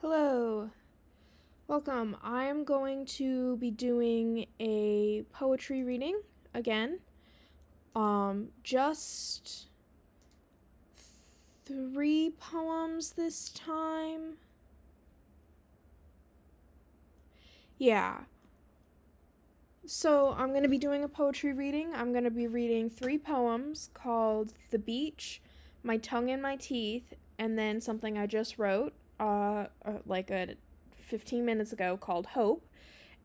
Hello, welcome. I'm going to be doing a poetry reading again. Just three poems this time. Yeah. So I'm going to be doing a poetry reading. I'm going to be reading three poems called The Beach, My Tongue and My Teeth, and then something I just wrote, like 15 minutes ago called Hope.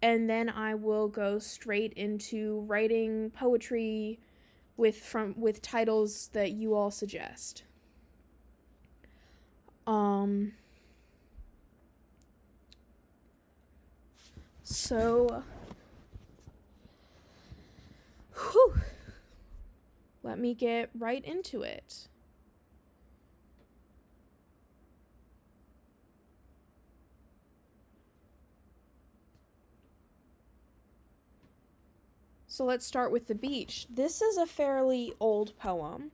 And then I will go straight into writing poetry with titles that you all suggest. Um so whew, let me get right into it. So let's start with The Beach. This is a fairly old poem.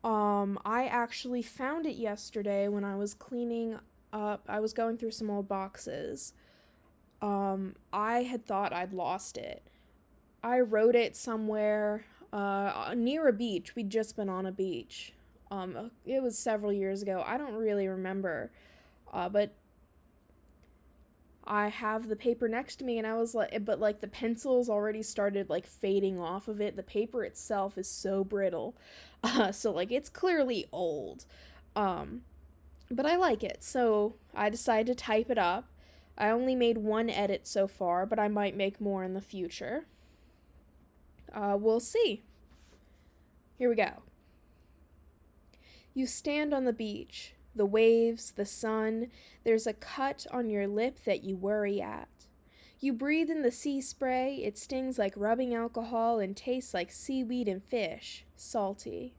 I actually found it yesterday when I was cleaning up. I was going through some old boxes. I had thought I'd lost it. I wrote it somewhere near a beach. We'd just been on a beach. It was several years ago. I don't really remember. But I have the paper next to me and I was like, but like the pencils already started like fading off of it. The paper itself is so brittle. So like it's clearly old. Um, but I like it. So I decided to type it up. I only made one edit so far, but I might make more in the future. We'll see. Here we go. You stand on the beach, the waves, the sun, there's a cut on your lip that you worry at. You breathe in the sea spray, it stings like rubbing alcohol and tastes like seaweed and fish, salty.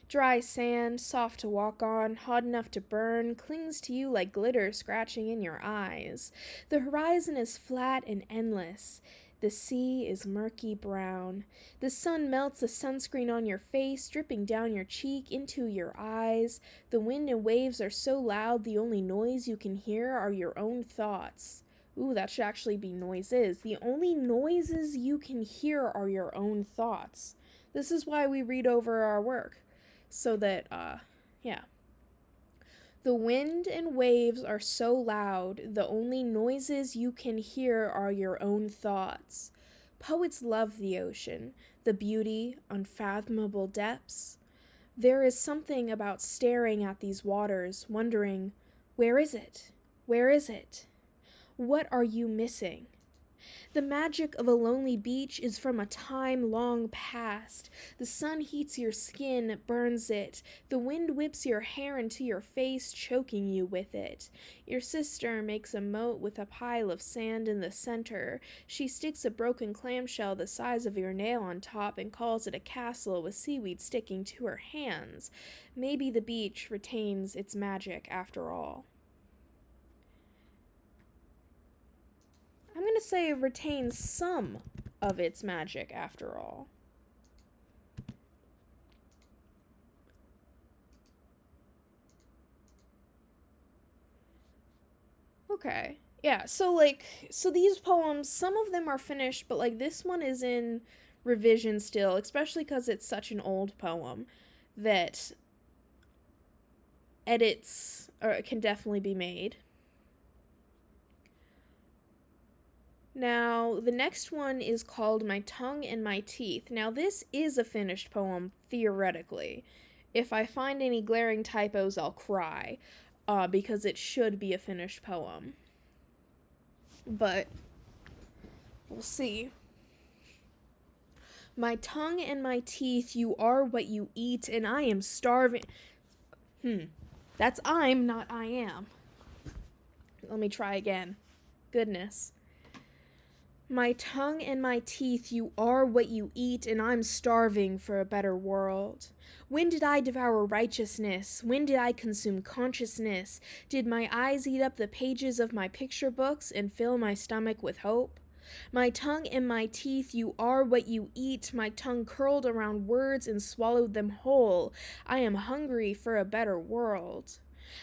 Dry sand, soft to walk on, hot enough to burn, clings to you like glitter scratching in your eyes. The horizon is flat and endless. The sea is murky brown. The sun melts the sunscreen on your face, dripping down your cheek into your eyes. The wind and waves are so loud the only noise you can hear are your own thoughts. Ooh, that should actually be noises. The only noises you can hear are your own thoughts. This is why we read over our work. So that, yeah. The wind and waves are so loud, the only noises you can hear are your own thoughts. Poets love the ocean, the beauty, unfathomable depths. There is something about staring at these waters, wondering, where is it? Where is it? What are you missing? The magic of a lonely beach is from a time long past. The sun heats your skin, burns it. The wind whips your hair into your face, choking you with it. Your sister makes a moat with a pile of sand in the center. She sticks a broken clamshell the size of your nail on top and calls it a castle with seaweed sticking to her hands. Maybe the beach retains its magic after all. I'm going to say it retains some of its magic after all. Okay. Yeah, so these poems, some of them are finished, but like this one is in revision still, especially cuz it's such an old poem that edits can definitely be made. Now, the next one is called My Tongue and My Teeth. Now, this is a finished poem, theoretically. If I find any glaring typos, I'll cry, because it should be a finished poem. But, we'll see. My tongue and my teeth, you are what you eat, and I am starving. That's I'm, not I am. Let me try again. Goodness. My tongue and my teeth, you are what you eat, and I'm starving for a better world. When did I devour righteousness? When did I consume consciousness? Did my eyes eat up the pages of my picture books and fill my stomach with hope? My tongue and my teeth, you are what you eat. My tongue curled around words and swallowed them whole. I am hungry for a better world.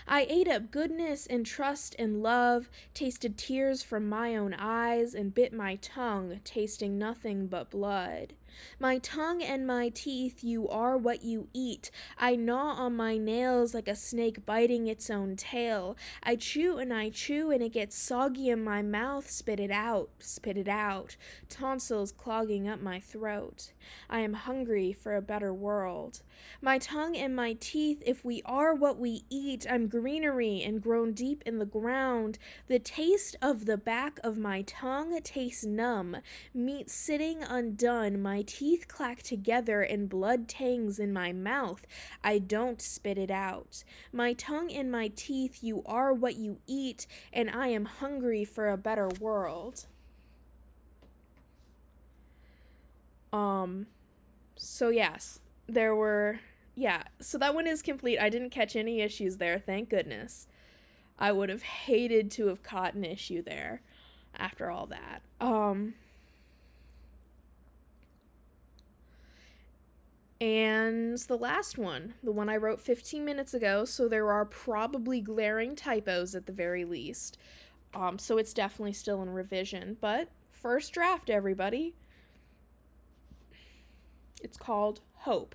I ate up goodness and trust and love, tasted tears from my own eyes, and bit my tongue, tasting nothing but blood. My tongue and my teeth, you are what you eat. I gnaw on my nails like a snake biting its own tail. I chew, and it gets soggy in my mouth. Spit it out, spit it out. Tonsils clogging up my throat. I am hungry for a better world. My tongue and my teeth, if we are what we eat, I'm greenery and grown deep in the ground. The taste of the back of my tongue tastes numb. Meat sitting undone, my teeth clack together and blood tangs in my mouth. I don't spit it out. My tongue and my teeth, you are what you eat, and I am hungry for a better world. So yes, there were, yeah, so that one is complete. I didn't catch any issues there, thank goodness. I would have hated to have caught an issue there after all that. And the last one, the one I wrote 15 minutes ago, so there are probably glaring typos at the very least. So it's definitely still in revision, but first draft, everybody. It's called Hope.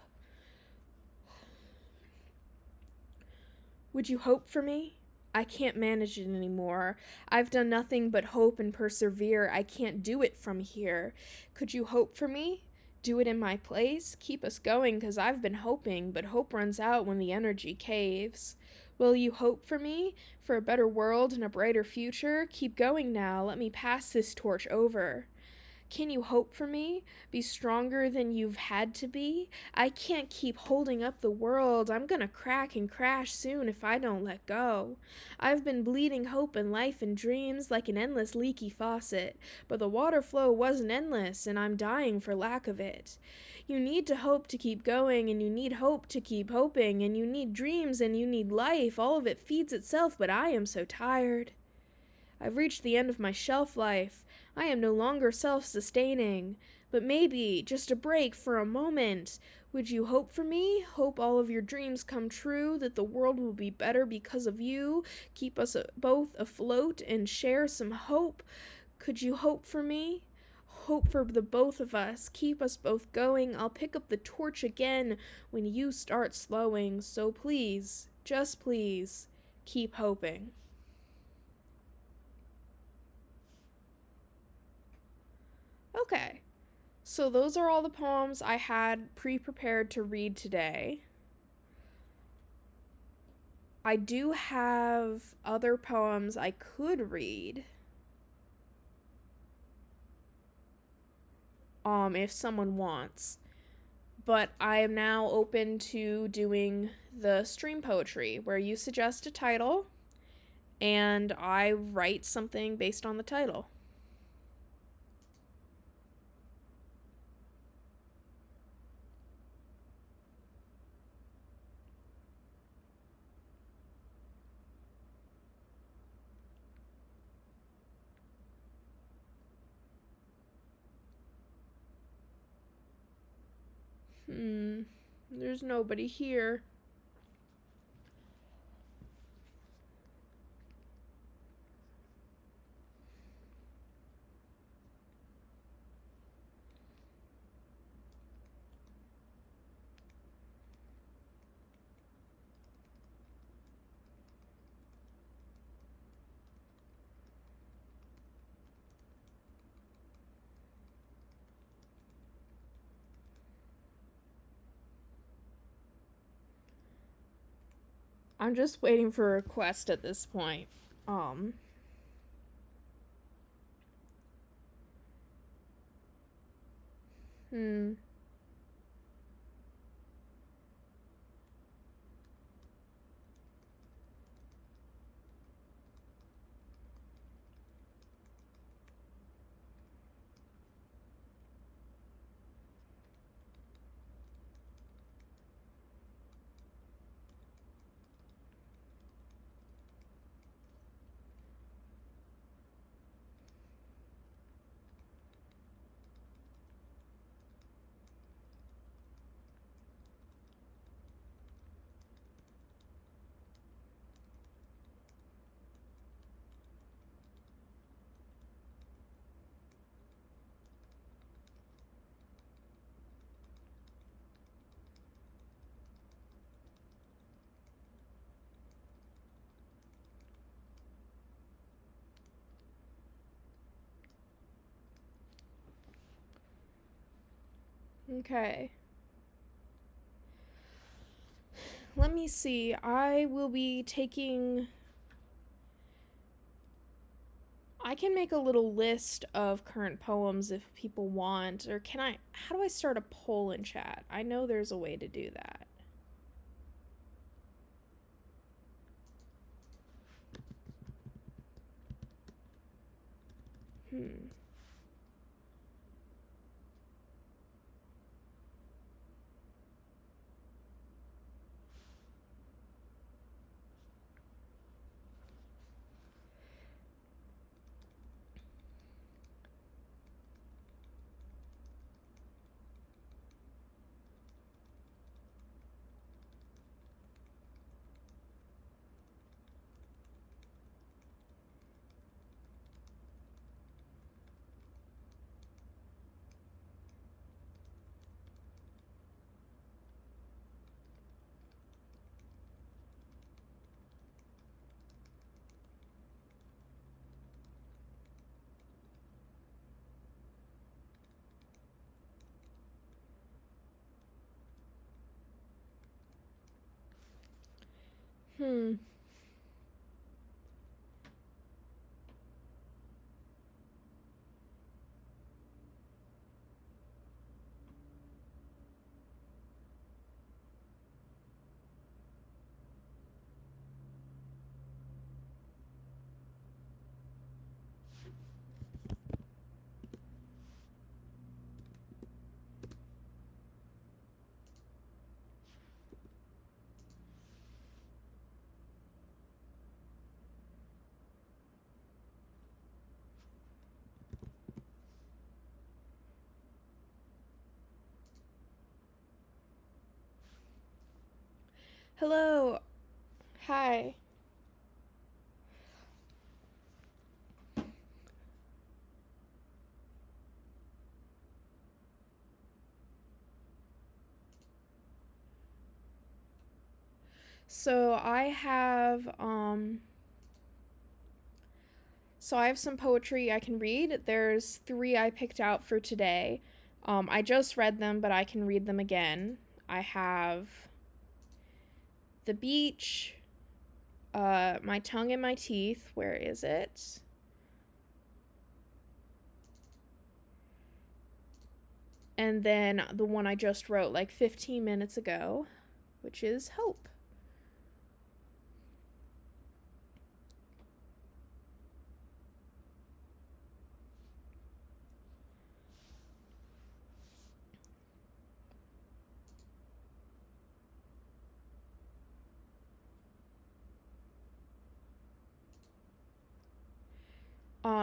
Would you hope for me? I can't manage it anymore. I've done nothing but hope and persevere. I can't do it from here. Could you hope for me? Do it in my place? Keep us going, 'cause I've been hoping, but hope runs out when the energy caves. Will you hope for me? For a better world and a brighter future? Keep going now. Let me pass this torch over. Can you hope for me? Be stronger than you've had to be? I can't keep holding up the world. I'm gonna crack and crash soon if I don't let go. I've been bleeding hope and life and dreams like an endless leaky faucet, but the water flow wasn't endless, and I'm dying for lack of it. You need to hope to keep going, and you need hope to keep hoping, and you need dreams, and you need life. All of it feeds itself, but I am so tired. I've reached the end of my shelf life. I am no longer self-sustaining. But maybe, just a break for a moment. Would you hope for me? Hope all of your dreams come true, that the world will be better because of you. Keep us both afloat and share some hope. Could you hope for me? Hope for the both of us. Keep us both going. I'll pick up the torch again when you start slowing. So please, just please, keep hoping. Okay, so those are all the poems I had pre-prepared to read today. I do have other poems I could read. If someone wants. But I am now open to doing the stream poetry, where you suggest a title, and I write something based on the title. There's nobody here. I'm just waiting for a request at this point. Hmm. Okay. Let me see. I will be taking. I can make a little list of current poems if people want. Or can I. How do I start a poll in chat? I know there's a way to do that. Hmm. Hmm. Hello. Hi. So I have some poetry I can read. There's 3 I picked out for today. I just read them, but I can read them again. I have The Beach, My Tongue in My Teeth. Where is it? And then the one I just wrote like 15 minutes ago, which is Hope.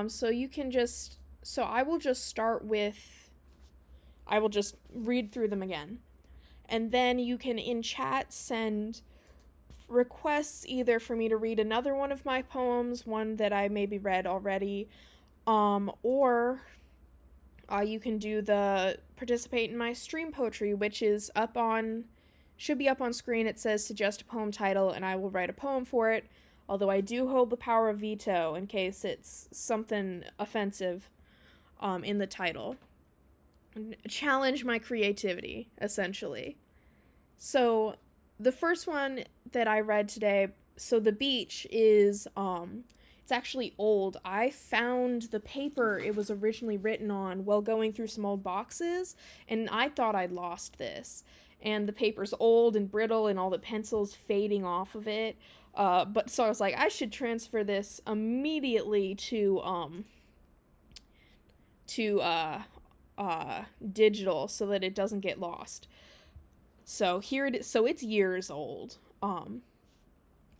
So you can just, so I will just start with, I will just read through them again. And then you can in chat send requests either for me to read another one of my poems, one that I maybe read already, or you can do the participate in my stream poetry, which is up on, should be up on screen. It says suggest a poem title, and I will write a poem for it. Although I do hold the power of veto in case it's something offensive in the title. Challenge my creativity, essentially. So, the first one that I read today, so The Beach is it's actually old. I found the paper it was originally written on while going through some old boxes, and I thought I'd lost this. And the paper's old and brittle and all the pencils fading off of it. But so I was like, I should transfer this immediately to digital so that it doesn't get lost. So here it is. So it's years old. I'm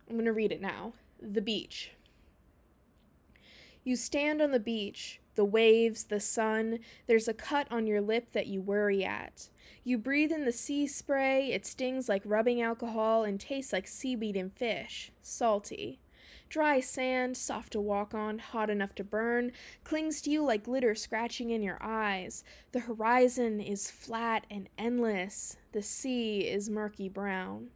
gonna read it now. The Beach. You stand on the beach, the waves, the sun. There's a cut on your lip that you worry at. You breathe in the sea spray. It stings like rubbing alcohol and tastes like seaweed and fish. Salty. Dry sand, soft to walk on, hot enough to burn, clings to you like glitter scratching in your eyes. The horizon is flat and endless. The sea is murky brown.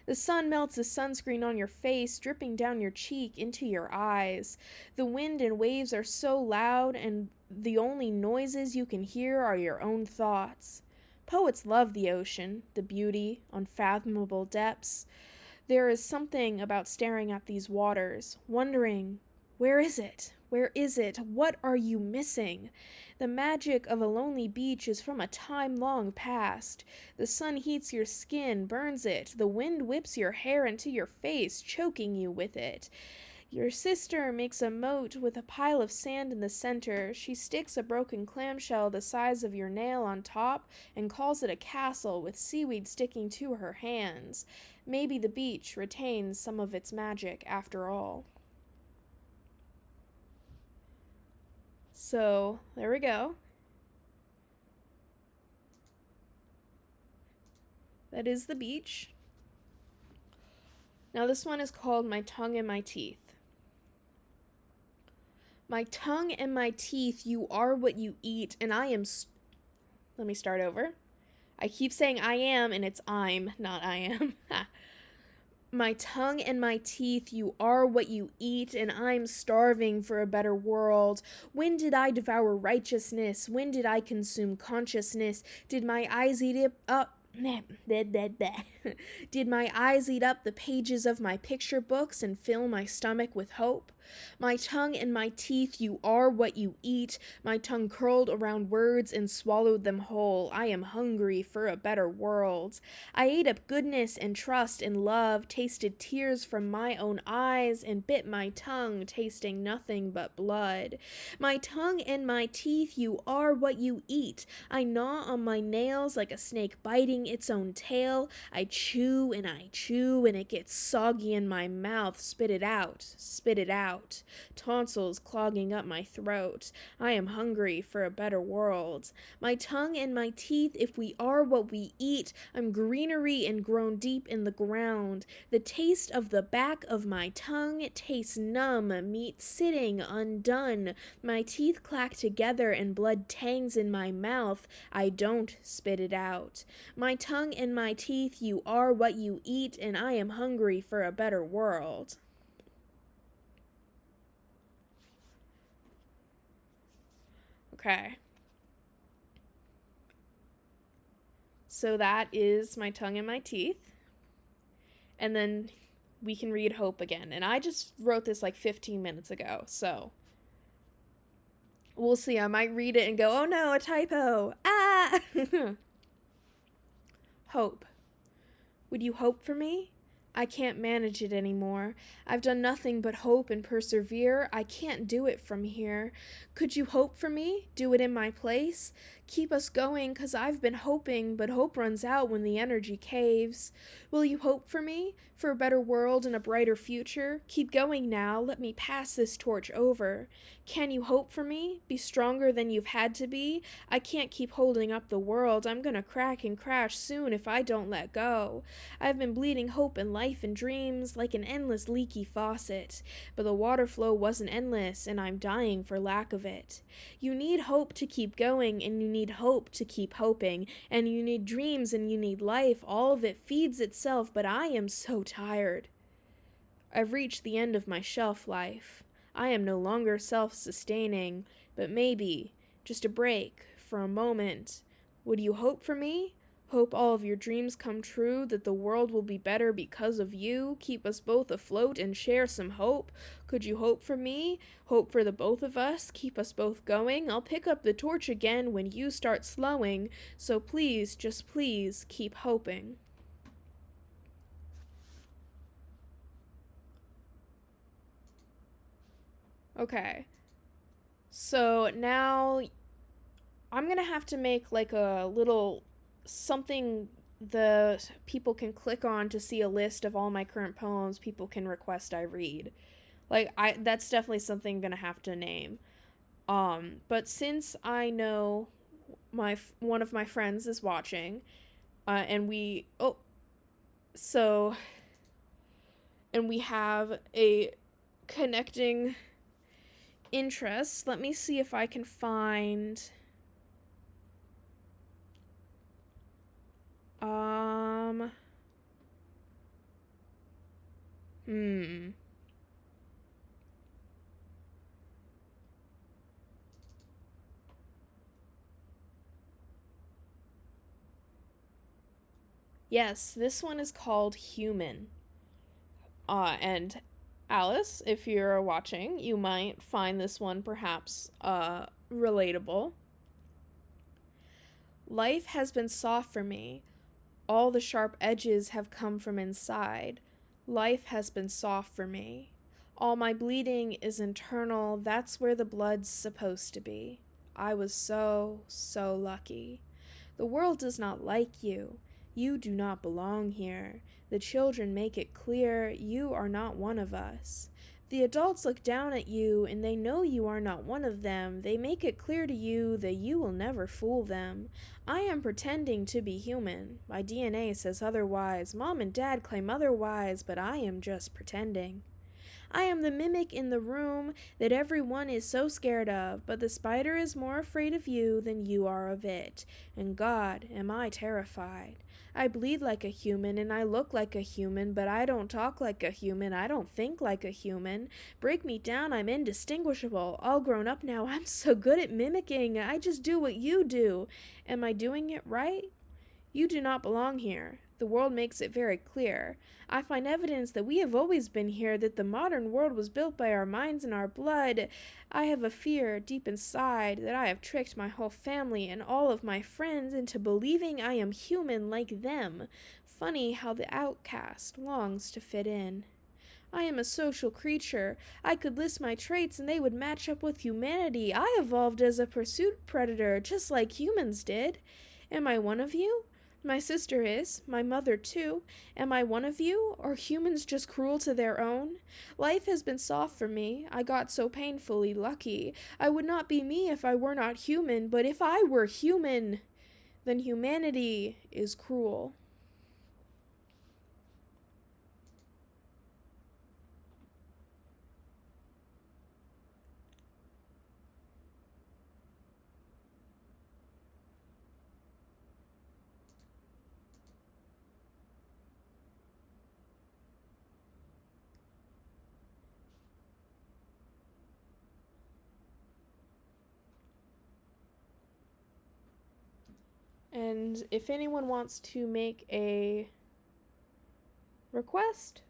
The sun melts the sunscreen on your face, dripping down your cheek into your eyes. The wind and waves are so loud, and the only noises you can hear are your own thoughts. Poets love the ocean, the beauty, unfathomable depths. There is something about staring at these waters, wondering, where is it? Where is it? What are you missing? The magic of a lonely beach is from a time long past. The sun heats your skin, burns it. The wind whips your hair into your face, choking you with it. Your sister makes a moat with a pile of sand in the center. She sticks a broken clamshell the size of your nail on top and calls it a castle with seaweed sticking to her hands. Maybe the beach retains some of its magic after all. So, there we go. That is the beach. Now, this one is called My Tongue and My Teeth. My tongue and my teeth, you are what you eat, and I am. Let me start over. I keep saying I am, and it's I'm, not I am. My tongue and my teeth, you are what you eat, and I'm starving for a better world. When did I devour righteousness? When did I consume consciousness? Did my eyes eat it up? Did my eyes eat up the pages of my picture books and fill my stomach with hope? My tongue and my teeth, you are what you eat. My tongue curled around words and swallowed them whole. I am hungry for a better world. I ate up goodness and trust and love, tasted tears from my own eyes, and bit my tongue, tasting nothing but blood. My tongue and my teeth, you are what you eat. I gnaw on my nails like a snake biting its own tail. I chew, and it gets soggy in my mouth. Spit it out, spit it out. Tonsils clogging up my throat. I am hungry for a better world. My tongue and my teeth, if we are what we eat, I'm greenery and grown deep in the ground. The taste of the back of my tongue tastes numb, meat sitting undone. My teeth clack together and blood tangs in my mouth. I don't spit it out. My tongue and my teeth, you are what you eat, and I am hungry for a better world. Okay. So that is My Tongue and My Teeth. And then we can read Hope again. And I just wrote this like 15 minutes ago, so we'll see. I might read it and go, oh no, a typo. Ah! Hope. Would you hope for me? I can't manage it anymore. I've done nothing but hope and persevere. I can't do it from here. Could you hope for me? Do it in my place? Keep us going, 'cause I've been hoping, but hope runs out when the energy caves. Will you hope for me? For a better world and a brighter future? Keep going now. Let me pass this torch over. Can you hope for me? Be stronger than you've had to be? I can't keep holding up the world. I'm gonna crack and crash soon if I don't let go. I've been bleeding hope and life and dreams like an endless leaky faucet, but the water flow wasn't endless, and I'm dying for lack of it. You need hope to keep going, and you need hope to keep hoping, and you need dreams, and you need life. All of it feeds itself, but I am so tired. I've reached the end of my shelf life. I am no longer self-sustaining, but maybe, just a break, for a moment. Would you hope for me? Hope all of your dreams come true, that the world will be better because of you. Keep us both afloat and share some hope. Could you hope for me? Hope for the both of us. Keep us both going. I'll pick up the torch again when you start slowing. So please, just please, keep hoping. Okay. So now I'm gonna have to make like a little something the people can click on to see a list of all my current poems people can request I read. Like that's definitely something I'm gonna have to name. But since I know one of my friends is watching, and so and we have a connecting interest. Let me see if I can find um hmm Yes, this one is called Human. And Alice, if you're watching, you might find this one perhaps relatable. Life has been soft for me. All the sharp edges have come from inside. Life has been soft for me. All my bleeding is internal. That's where the blood's supposed to be. I was so, so lucky. The world does not like you. You do not belong here. The children make it clear you are not one of us. The adults look down at you and they know you are not one of them. They make it clear to you that you will never fool them. I am pretending to be human. My DNA says otherwise. Mom and Dad claim otherwise, but I am just pretending. I am the mimic in the room that everyone is so scared of, but the spider is more afraid of you than you are of it. And God, am I terrified. I bleed like a human and I look like a human, but I don't talk like a human. I don't think like a human. Break me down, I'm indistinguishable. All grown up now, I'm so good at mimicking. I just do what you do. Am I doing it right? You do not belong here. The world makes it very clear. I find evidence that we have always been here, that the modern world was built by our minds and our blood. I have a fear deep inside that I have tricked my whole family and all of my friends into believing I am human like them. Funny how the outcast longs to fit in. I am a social creature. I could list my traits and they would match up with humanity. I evolved as a pursuit predator, just like humans did. Am I one of you? My sister is, my mother too. Am I one of you? Are humans just cruel to their own? Life has been soft for me. I got so painfully lucky. I would not be me if I were not human, but if I were human, then humanity is cruel. And if anyone wants to make a request,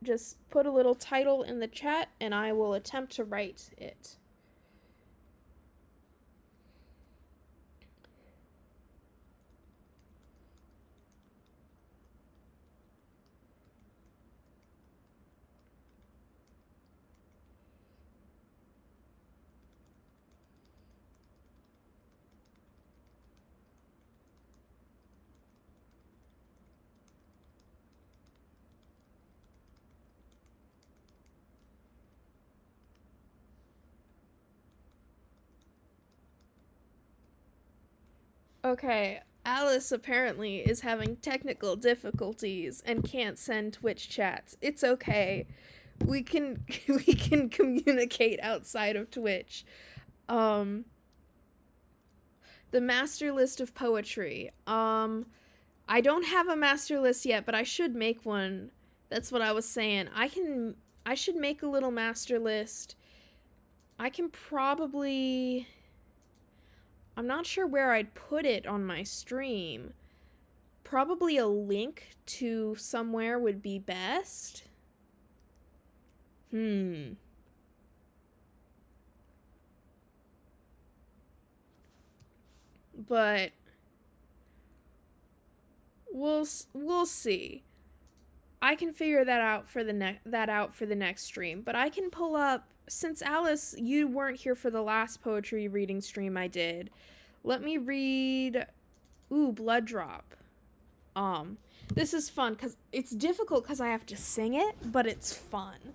just put a little title in the chat and I will attempt to write it. Okay, Alice apparently is having technical difficulties and can't send Twitch chats. It's okay. We can we can communicate outside of Twitch. Um the master list of poetry. I don't have a master list yet, but I should make one. That's what I was saying. I should make a little master list. I can probably I'm not sure where I'd put it on my stream. Probably a link to somewhere would be best. But we'll see. I can figure that out for the next stream, but I can pull up, since Alice, you weren't here for the last poetry reading stream I did. Let me read Blood Drop. This is fun cuz it's difficult cuz I have to sing it, but it's fun.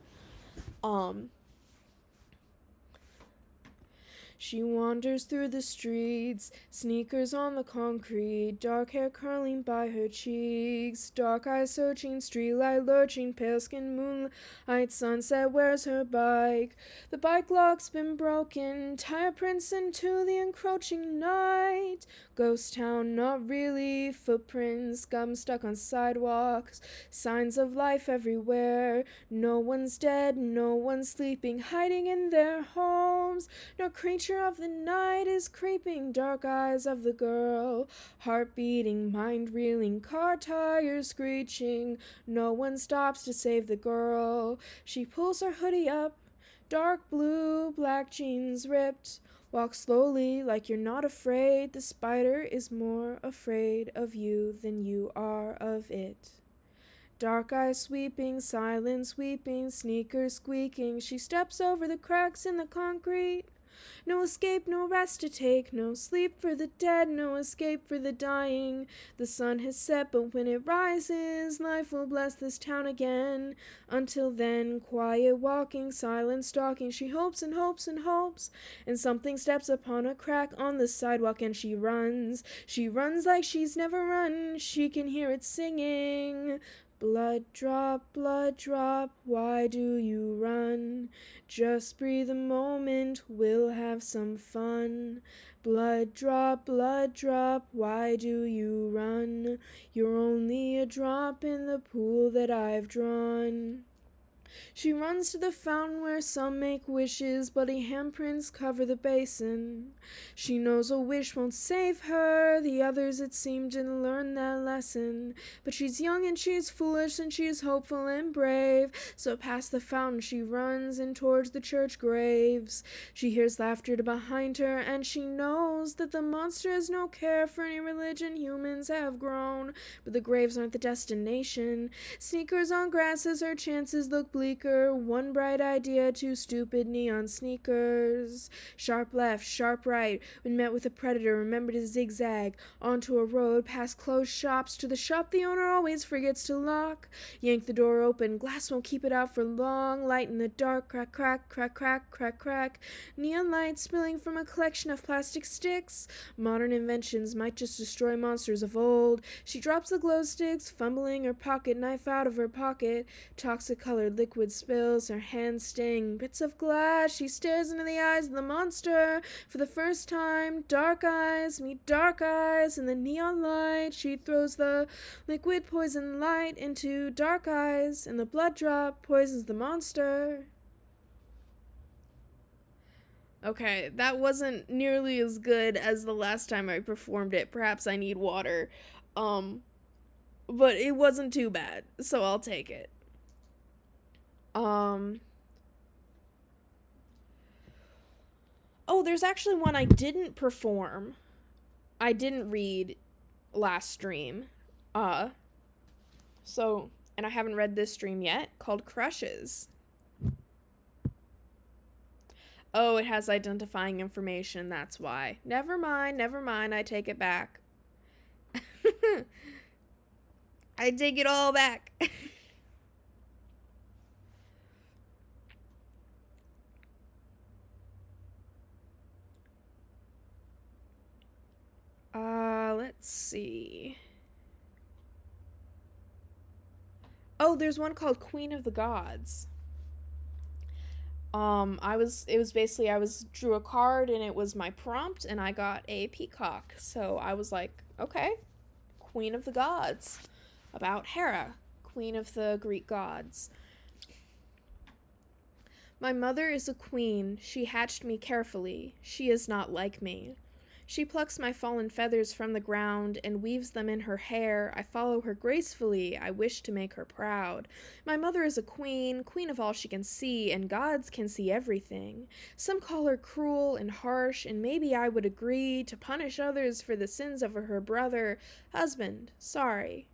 She wanders through the streets, sneakers on the concrete, dark hair curling by her cheeks, dark eyes searching, streetlight lurching, pale skin moonlight, sunset wears her bike. The bike lock's been broken, tire prints into the encroaching night. Ghost town, not really, footprints, gum stuck on sidewalks, signs of life everywhere. No one's dead, no one's sleeping, hiding in their homes. No creature nature of the night is creeping, dark eyes of the girl, heart beating, mind reeling, car tires screeching. No one stops to save the girl. She pulls her hoodie up, dark blue, black jeans ripped. Walk slowly like you're not afraid. The spider is more afraid of you than you are of it. Dark eyes sweeping, silence weeping, sneakers squeaking. She steps over the cracks in the concrete. No escape, no rest to take, no sleep for the dead, no escape for the dying. The sun has set, but when it rises, life will bless this town again. Until then, quiet walking, silent stalking, she hopes and hopes and hopes, and something steps upon a crack on the sidewalk and she runs. She runs like she's never run, she can hear it singing. Blood drop, why do you run? Just breathe a moment, we'll have some fun. Blood drop, why do you run? You're only a drop in the pool that I've drawn. She runs to the fountain where some make wishes, bloody handprints cover the basin. She knows a wish won't save her, the others it seemed didn't learn that lesson. But she's young and she's foolish and she's hopeful and brave, so past the fountain she runs and towards the church graves. She hears laughter behind her and she knows that the monster has no care for any religion humans have grown, but the graves aren't the destination. Sneakers on grass as her chances look bleaker, one bright idea, two stupid neon sneakers. Sharp left, sharp right, when met with a predator, remember to zigzag, onto a road, past closed shops, to the shop the owner always forgets to lock. Yank the door open, glass won't keep it out for long, light in the dark, crack, crack, crack, crack, crack, crack. Neon light spilling from a collection of plastic sticks. Modern inventions might just destroy monsters of old. She drops the glow sticks, fumbling her pocket knife out of her pocket. Toxic-colored liquid spills, her hands sting. Bits of glass, she stares into the eyes of the monster. For the first time, dark eyes meet dark eyes in the neon light. She throws the liquid poison light into dark eyes, and the blood drop poisons the monster. Okay, that wasn't nearly as good as the last time I performed it. Perhaps I need water. But it wasn't too bad, so I'll take it. Oh, there's actually one I didn't perform. I didn't read last stream. And I haven't read this stream yet, called Crushes. Oh, it has identifying information, that's why. Never mind, I take it back. I take it all back. Let's see. Oh, there's one called Queen of the Gods. I drew a card and it was my prompt and I got a peacock. So I was like, okay, Queen of the Gods, about Hera, queen of the Greek gods. My mother is a queen. She hatched me carefully. She is not like me. She plucks my fallen feathers from the ground and weaves them in her hair. I follow her gracefully. I wish to make her proud. My mother is a queen, queen of all she can see, and gods can see everything. Some call her cruel and harsh, and maybe I would agree to punish others for the sins of her brother. Husband, sorry.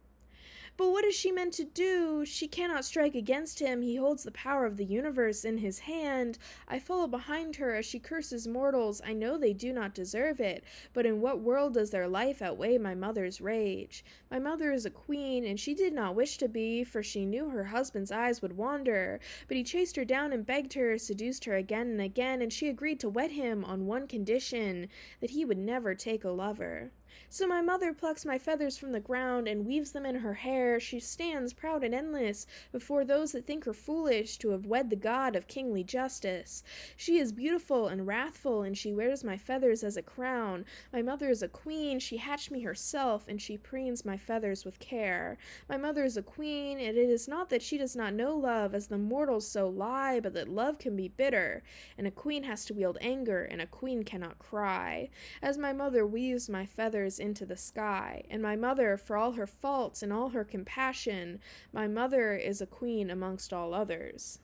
But what is she meant to do? She cannot strike against him. He holds the power of the universe in his hand. I follow behind her as she curses mortals. I know they do not deserve it. But in what world does their life outweigh my mother's rage? My mother is a queen, and she did not wish to be, for she knew her husband's eyes would wander. But he chased her down and begged her, seduced her again and again, and she agreed to wed him on one condition, that he would never take a lover. So my mother plucks my feathers from the ground and weaves them in her hair. She stands proud and endless before those that think her foolish to have wed the god of kingly justice. She is beautiful and wrathful, and she wears my feathers as a crown. My mother is a queen, she hatched me herself, and she preens my feathers with care. My mother is a queen, and it is not that she does not know love, as the mortals so lie, but that love can be bitter, and a queen has to wield anger, and a queen cannot cry. As my mother weaves my feathers into the sky, and my mother, for all her faults and all her compassion, my mother is a queen amongst all others.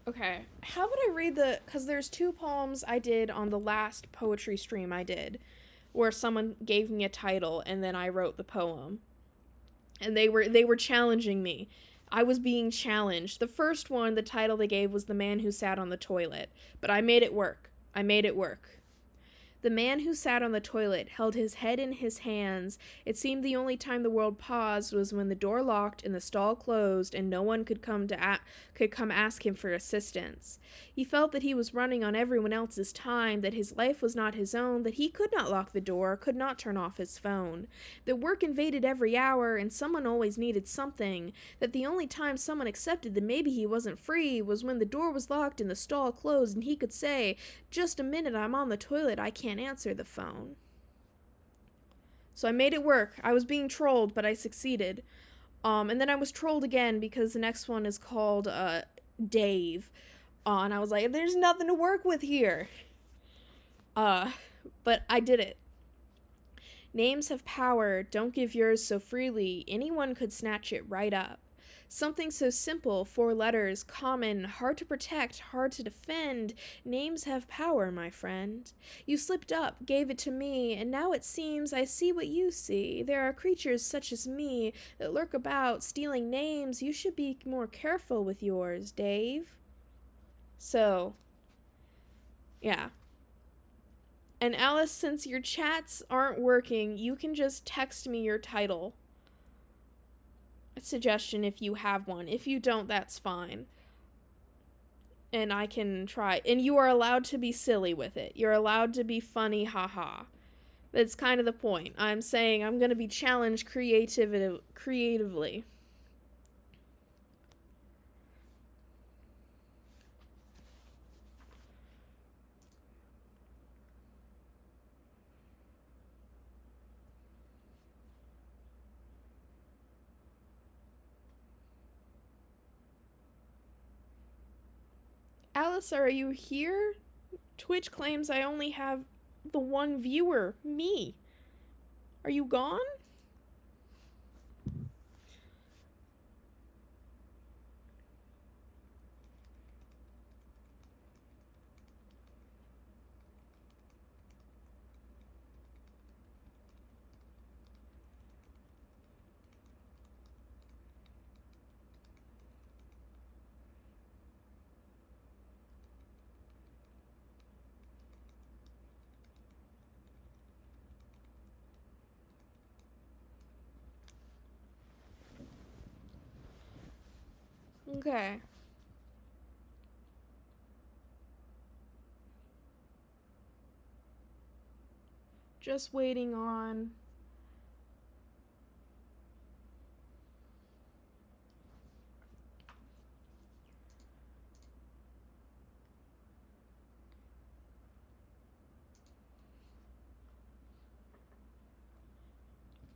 Okay, how would I read because there's two poems I did on the last poetry stream I did, where someone gave me a title and then I wrote the poem. And they were challenging me. I was being challenged. The first one, the title they gave was The Man Who Sat on the Toilet, but I made it work. I made it work. The man who sat on the toilet held his head in his hands. It seemed the only time the world paused was when the door locked and the stall closed and no one could come ask him for assistance. He felt that he was running on everyone else's time, that his life was not his own, that he could not lock the door, could not turn off his phone, that work invaded every hour and someone always needed something, that the only time someone accepted that maybe he wasn't free was when the door was locked and the stall closed and he could say, "Just a minute, I'm on the toilet, I can't answer the phone." So I made it work. I was being trolled, but I succeeded. And then I was trolled again because the next one is called Dave. And I was like, there's nothing to work with here. But I did it. Names have power, don't give yours so freely. Anyone could snatch it right up. Something so simple, 4 letters, common, hard to protect, hard to defend. Names have power, my friend. You slipped up, gave it to me, and now it seems I see what you see. There are creatures such as me that lurk about, stealing names. You should be more careful with yours, Dave. So, yeah. And Alice, since your chats aren't working, you can just text me your title. A suggestion if you have one. If you don't, that's fine. And I can try. And you are allowed to be silly with it. You're allowed to be funny, haha. That's kind of the point. I'm saying I'm going to be challenged creatively. Alice, are you here? Twitch claims I only have the one viewer, me. Are you gone? Okay. Just waiting on.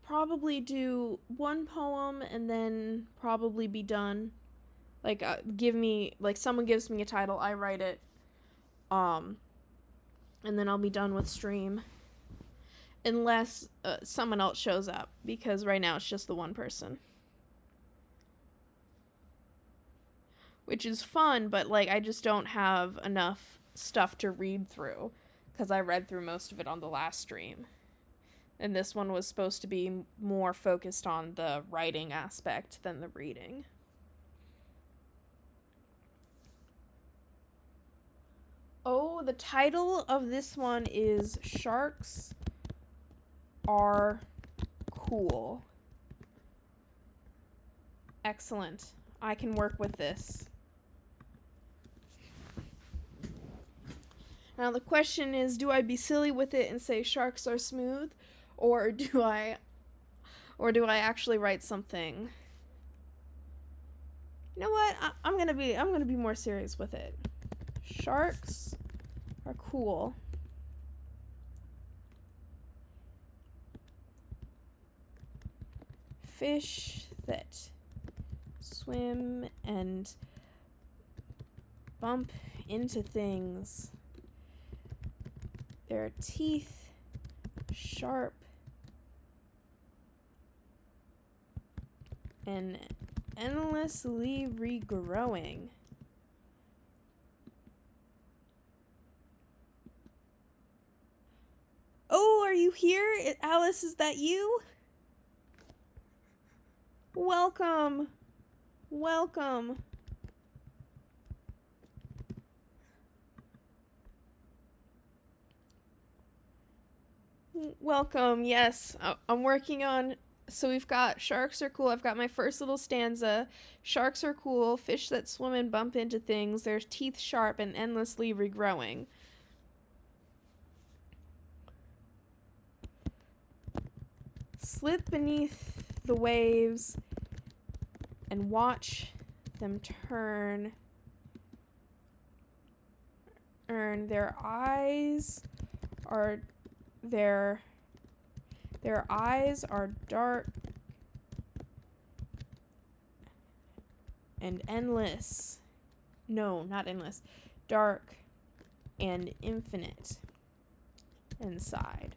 Probably do one poem and then probably be done. Like, someone gives me a title, I write it. And then I'll be done with stream. Unless someone else shows up, because right now it's just the one person. Which is fun, but, like, I just don't have enough stuff to read through, because I read through most of it on the last stream. And this one was supposed to be more focused on the writing aspect than the reading. Oh, the title of this one is Sharks Are Cool. Excellent. I can work with this. Now the question is, do I be silly with it and say sharks are smooth, or do I actually write something? You know what? I'm gonna be more serious with it. Sharks are cool. Fish that swim and bump into things. Their teeth sharp and endlessly regrowing. Oh, are you here? Alice, is that you? Welcome. Welcome. Welcome, yes. I'm working on. So we've got sharks are cool. I've got my first little stanza. Sharks are cool. Fish that swim and bump into things. Their teeth sharp and endlessly regrowing. Slip beneath the waves and watch them turn. Their eyes are their eyes are dark and endless. No, not endless. Dark and infinite inside.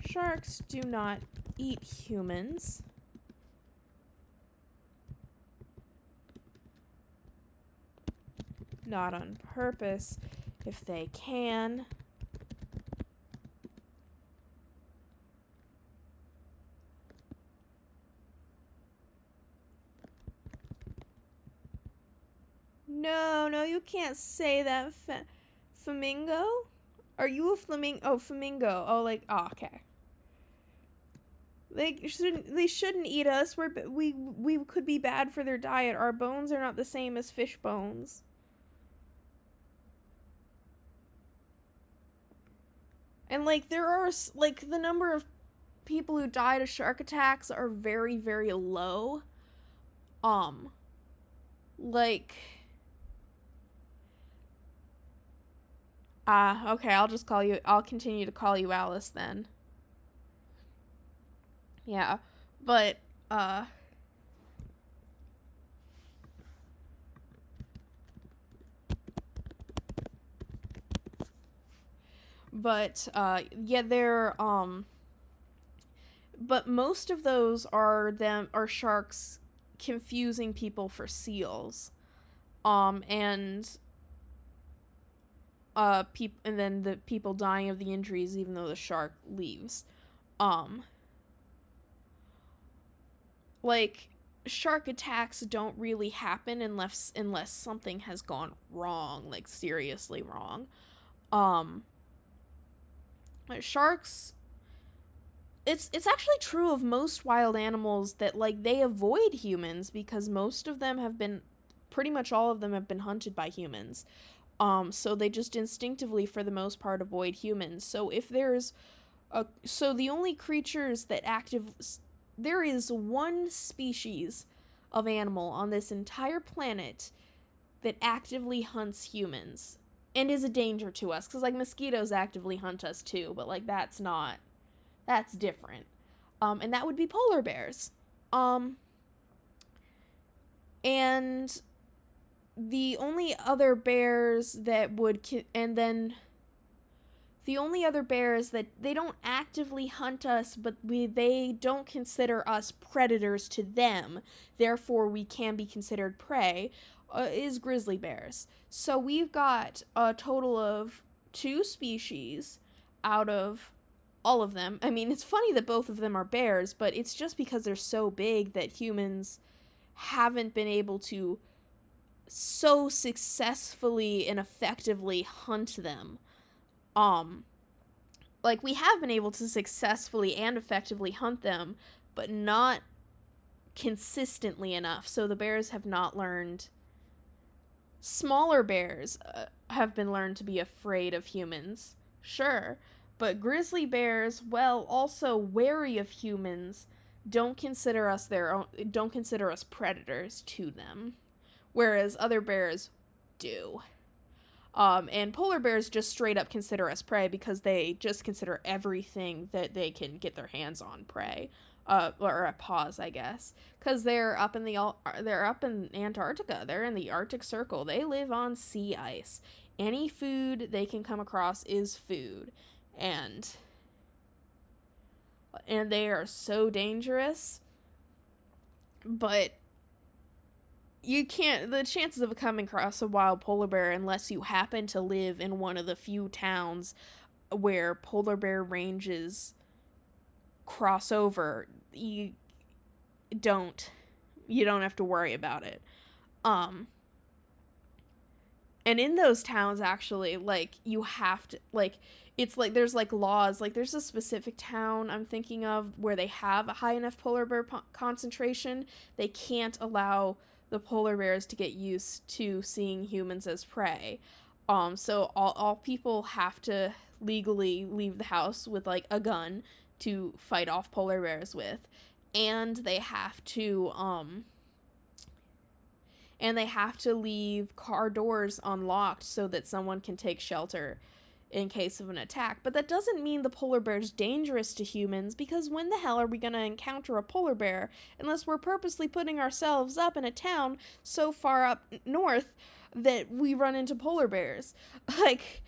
Sharks do not eat humans. Not on purpose, if they can. No, you can't say that. Flamingo? Are you a flamingo? Oh, flamingo. Oh, like, oh, okay. They shouldn't eat us. We could be bad for their diet. Our bones are not the same as fish bones. And like there are like the number of people who died of shark attacks are very, very low. Like okay, I'll continue to call you Alice then. Yeah. But yeah, they're but most of those are sharks confusing people for seals. And and then the people dying of the injuries even though the shark leaves. Like shark attacks don't really happen unless something has gone wrong, like seriously wrong. Sharks, it's actually true of most wild animals that like they avoid humans because most of them have been pretty much all of them have been hunted by humans. So they just instinctively for the most part avoid humans. So if there's so the only creatures that there is one species of animal on this entire planet that actively hunts humans and is a danger to us, because like mosquitoes actively hunt us too, but like that's different. And that would be polar bears. And the only other bears that would and then the only other bears that they don't actively hunt us, but they don't consider us predators to them, therefore we can be considered prey, is grizzly bears. So we've got a total of 2 species out of all of them. I mean, it's funny that both of them are bears, but it's just because they're so big that humans haven't been able to so successfully and effectively hunt them. Um, like, we have been able to successfully and effectively hunt them, but not consistently enough. So the bears have not learned. Smaller bears have been learned to be afraid of humans, sure, but grizzly bears, well, also wary of humans, don't consider us predators to them, whereas other bears do. And polar bears just straight up consider us prey because they just consider everything that they can get their hands on prey. Or a pause, I guess, because they're up in Antarctica. They're in the Arctic Circle. They live on sea ice. Any food they can come across is food, and they are so dangerous. But you can't. The chances of coming across a wild polar bear, unless you happen to live in one of the few towns where polar bear ranges cross over, you don't have to worry about it. And in those towns, actually, like, you have to, like, it's like there's like laws, like there's a specific town I'm thinking of where they have a high enough polar bear concentration. They can't allow the polar bears to get used to seeing humans as prey. So all people have to legally leave the house with like a gun to fight off polar bears with, and they have to leave car doors unlocked so that someone can take shelter in case of an attack. But that doesn't mean the polar bear's dangerous to humans, because when the hell are we going to encounter a polar bear unless we're purposely putting ourselves up in a town so far up north that we run into polar bears? Like,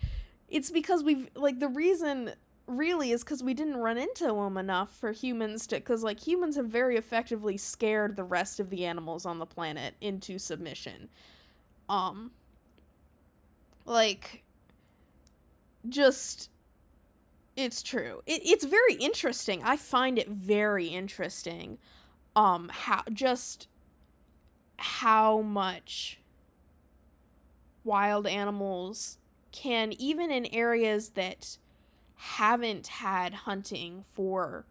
it's because the reason really is because we didn't run into them enough for humans to, because like humans have very effectively scared the rest of the animals on the planet into submission. Like, just, it's true. It's very interesting. I find it very interesting how much wild animals can, even in areas that haven't had hunting for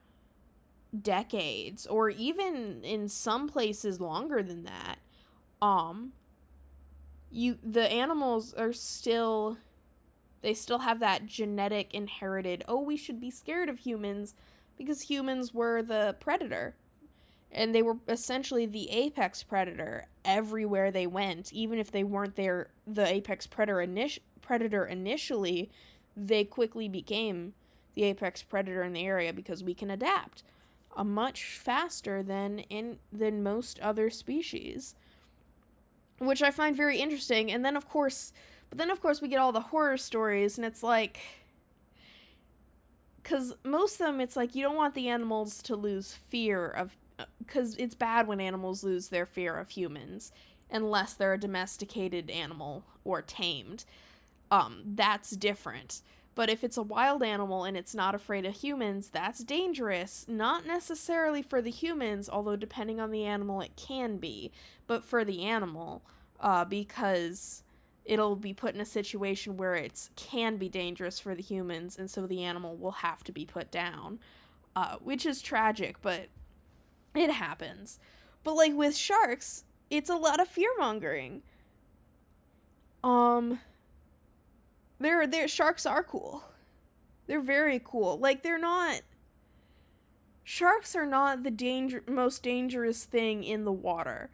decades, or even in some places longer than that, the animals are still, they still have that genetic inherited, oh, we should be scared of humans because humans were the predator. And they were essentially the apex predator everywhere they went. Even if they weren't the apex predator initially, they quickly became the apex predator in the area because we can adapt much faster than most other species, which I find very interesting. And then of course we get all the horror stories, and it's like, because most of them, it's like you don't want the animals to lose fear of, because it's bad when animals lose their fear of humans unless they're a domesticated animal or tamed. That's different. But if it's a wild animal and it's not afraid of humans, that's dangerous. Not necessarily for the humans, although depending on the animal it can be, but for the animal, because it'll be put in a situation where it can be dangerous for the humans, and so the animal will have to be put down, which is tragic, but it happens. But like with sharks, it's a lot of fear-mongering. Their sharks are cool. They're very cool. Like, they're not, sharks are not the most dangerous thing in the water.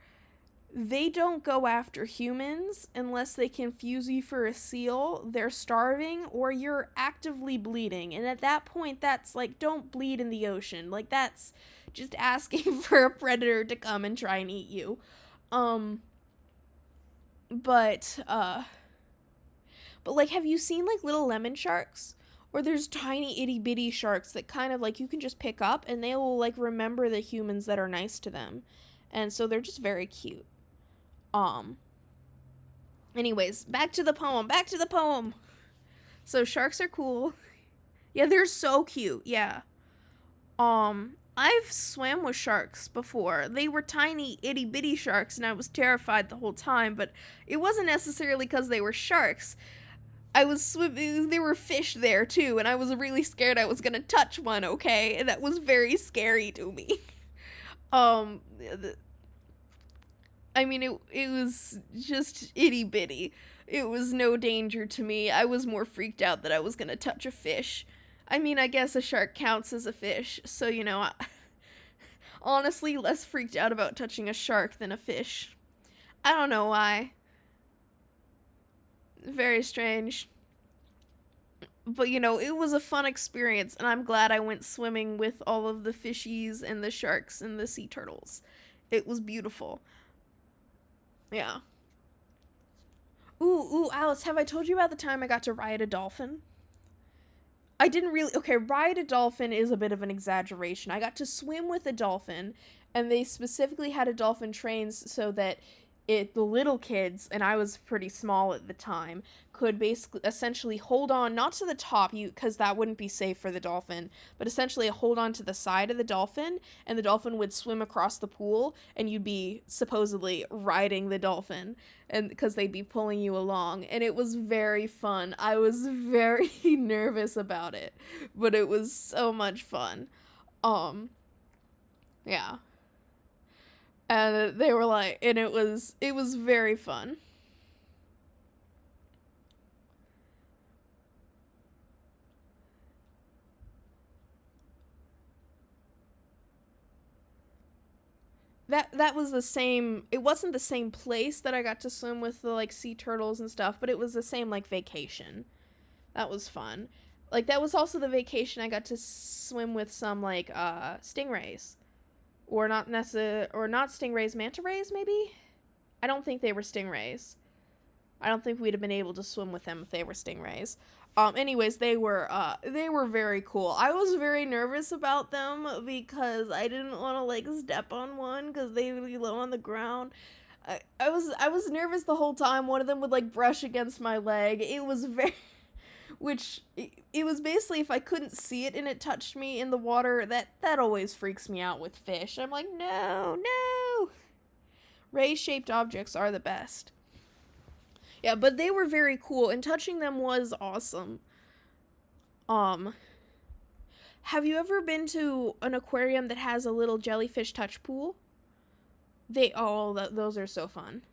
They don't go after humans unless they confuse you for a seal, they're starving, or you're actively bleeding. And at that point, that's like, don't bleed in the ocean. Like, that's just asking for a predator to come and try and eat you. But like, have you seen like little lemon sharks? Or there's tiny itty bitty sharks that kind of like you can just pick up and they will like remember the humans that are nice to them. And so they're just very cute. Anyways, back to the poem. So sharks are cool. Yeah, they're so cute. Yeah. I've swam with sharks before. They were tiny, itty bitty sharks, and I was terrified the whole time, but it wasn't necessarily because they were sharks. I was swimming, there were fish there too, and I was really scared I was gonna touch one, okay? And that was very scary to me. Um, I mean, it was just itty bitty. It was no danger to me. I was more freaked out that I was gonna touch a fish. I mean, I guess a shark counts as a fish, so honestly, less freaked out about touching a shark than a fish. I don't know why. Very strange. But it was a fun experience, and I'm glad I went swimming with all of the fishies and the sharks and the sea turtles. It was beautiful. Yeah. Ooh, Alice, have I told you about the time I got to ride a dolphin? I didn't really. Okay, ride a dolphin is a bit of an exaggeration. I got to swim with a dolphin, and they specifically had a dolphin trains so that the little kids, and I was pretty small at the time, could basically essentially hold on not to the top, because that wouldn't be safe for the dolphin, but essentially hold on to the side of the dolphin, and the dolphin would swim across the pool, and you'd be supposedly riding the dolphin, and because they'd be pulling you along, and it was very fun. I was very nervous about it, but it was so much fun. Yeah. And they were like, and it was very fun. That was the same. It wasn't the same place that I got to swim with the like sea turtles and stuff, but it was the same like vacation. That was fun. Like that was also the vacation I got to swim with some like stingrays, or not stingrays, manta rays maybe. I don't think they were stingrays. I don't think we'd have been able to swim with them if they were stingrays. Anyways, they were very cool. I was very nervous about them because I didn't want to like step on one because they would be low on the ground. I was nervous the whole time. One of them would like brush against my leg. It was very which it was basically if I couldn't see it and it touched me in the water, that always freaks me out with fish. I'm like, "No, no." Ray-shaped objects are the best. Yeah, but they were very cool, and touching them was awesome. Um, have you ever been to an aquarium that has a little jellyfish touch pool? Those are so fun.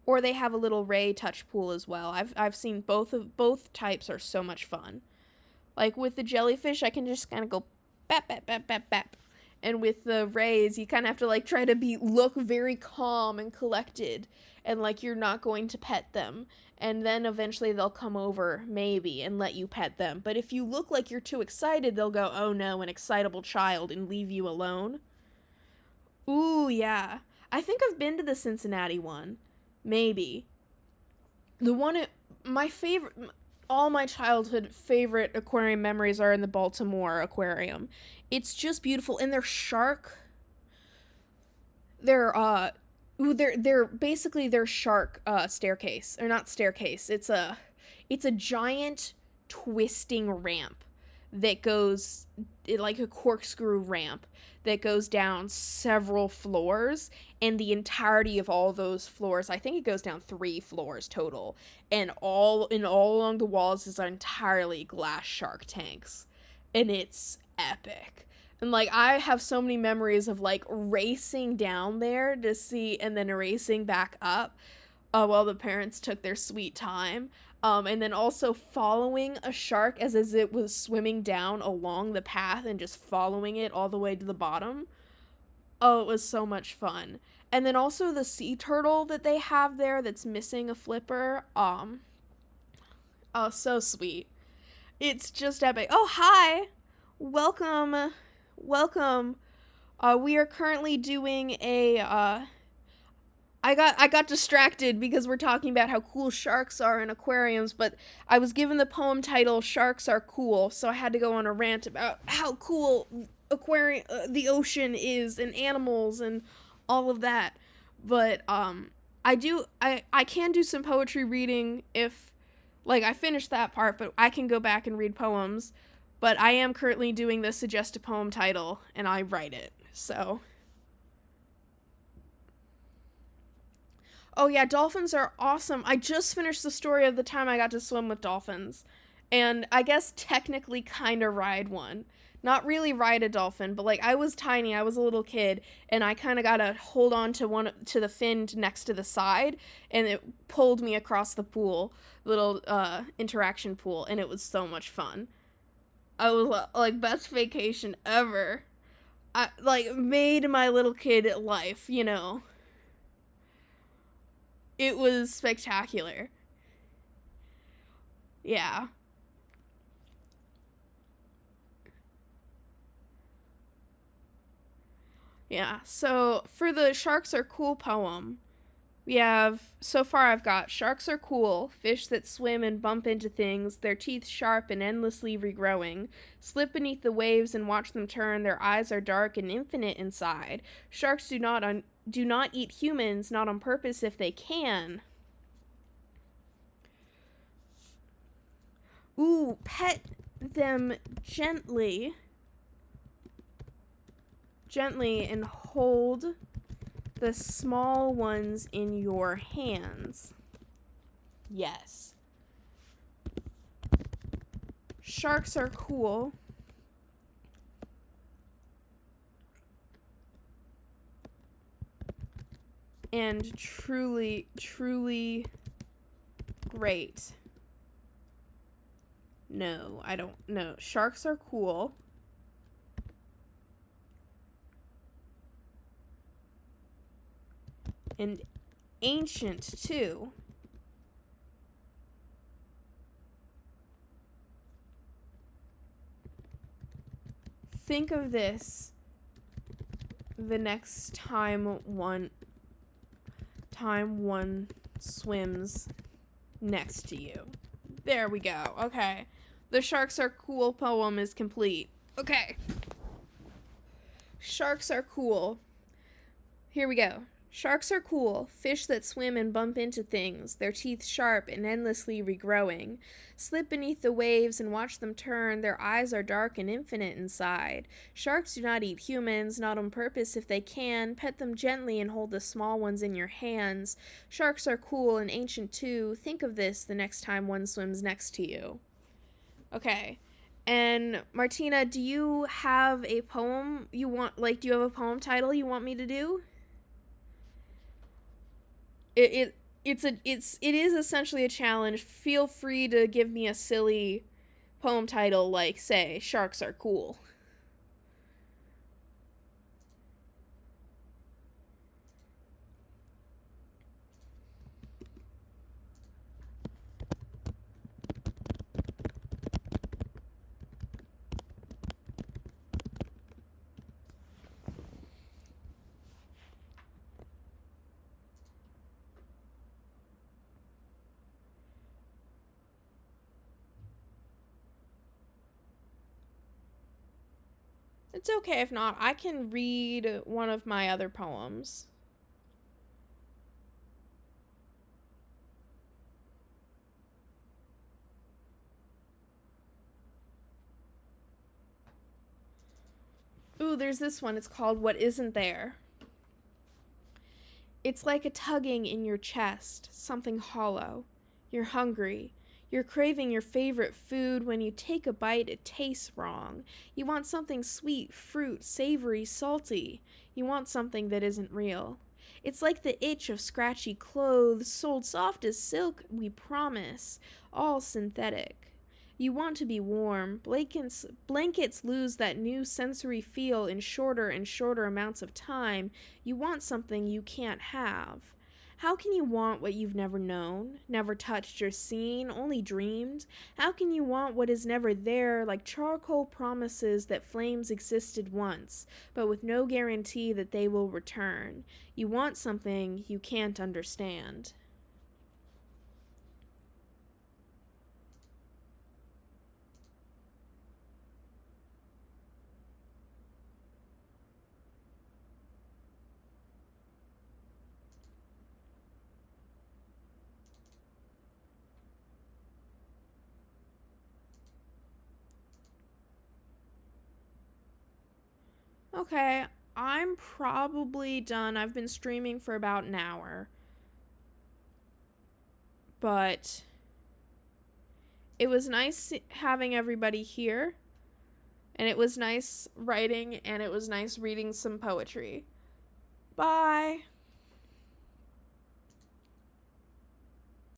Or they have a little ray touch pool as well. I've seen both types are so much fun. Like with the jellyfish, I can just kind of go bap bap bap bap bap. And with the rays, you kind of have to like try to look very calm and collected, and like you're not going to pet them. And then eventually they'll come over maybe and let you pet them. But if you look like you're too excited, they'll go, "Oh no, an excitable child," and leave you alone. Ooh, yeah. I think I've been to the Cincinnati one. Maybe. The one at my favorite all my childhood favorite aquarium memories are in the Baltimore aquarium. It's just beautiful, and their shark they're they're basically their shark staircase, or not staircase. It's a giant twisting ramp that goes like a corkscrew ramp that goes down several floors, and the entirety of all those floors, I think it goes down 3 floors total, and all along the walls is entirely glass shark tanks, and it's epic. And like I have so many memories of like racing down there to see, and then racing back up while the parents took their sweet time. And then also following a shark as it was swimming down along the path and just following it all the way to the bottom. Oh, it was so much fun. And then also the sea turtle that they have there that's missing a flipper. Oh, so sweet. It's just epic. Oh, hi. Welcome. Welcome. We are currently doing a I got distracted because we're talking about how cool sharks are in aquariums, but I was given the poem title "Sharks Are Cool," so I had to go on a rant about how cool the ocean is, and animals and all of that. But I can do some poetry reading if Like, I finished that part, but I can go back and read poems. But I am currently doing the suggest a poem title, and I write it. So. Oh, yeah, dolphins are awesome. I just finished the story of the time I got to swim with dolphins. And I guess technically kind of ride one. Not really ride a dolphin, but like I was tiny, I was a little kid, and I kind of got to hold on to the fin next to the side, and it pulled me across the pool, little interaction pool, and it was so much fun. I was like best vacation ever. I like made my little kid life, you know. It was spectacular. Yeah. Yeah. So for the Sharks Are Cool poem, we have so far I've got sharks are cool, fish that swim and bump into things, their teeth sharp and endlessly regrowing. Slip beneath the waves and watch them turn, their eyes are dark and infinite inside. Sharks do not eat humans, not on purpose if they can. Ooh, pet them gently and hold the small ones in your hands. Yes. Sharks are cool. And truly, truly great. No, I don't know. Sharks are cool. And ancient, too. Think of this the next time one swims next to you. There we go. Okay. The Sharks Are Cool poem is complete. Okay. Sharks are cool. Here we go. Sharks are cool, fish that swim and bump into things, their teeth sharp and endlessly regrowing. Slip beneath the waves and watch them turn, their eyes are dark and infinite inside. Sharks do not eat humans, not on purpose if they can. Pet them gently and hold the small ones in your hands. Sharks are cool and ancient too. Think of this the next time one swims next to you. Okay. And Martina, do you have a poem you want, like, do you have a poem title you want me to do? It is essentially a challenge. Feel free to give me a silly poem title like, say, Sharks Are Cool. It's okay if not. I can read one of my other poems. Ooh, there's this one. It's called What Isn't There. It's like a tugging in your chest, something hollow. You're hungry. You're craving your favorite food. When you take a bite, it tastes wrong. You want something sweet, fruit, savory, salty. You want something that isn't real. It's like the itch of scratchy clothes, sold soft as silk, we promise, all synthetic. You want to be warm. Blankets lose that new sensory feel in shorter and shorter amounts of time. You want something you can't have. How can you want what you've never known, never touched or seen, only dreamed? How can you want what is never there, like charcoal promises that flames existed once, but with no guarantee that they will return? You want something you can't understand. Okay, I'm probably done. I've been streaming for about an hour. But it was nice having everybody here. And it was nice writing, and it was nice reading some poetry. Bye.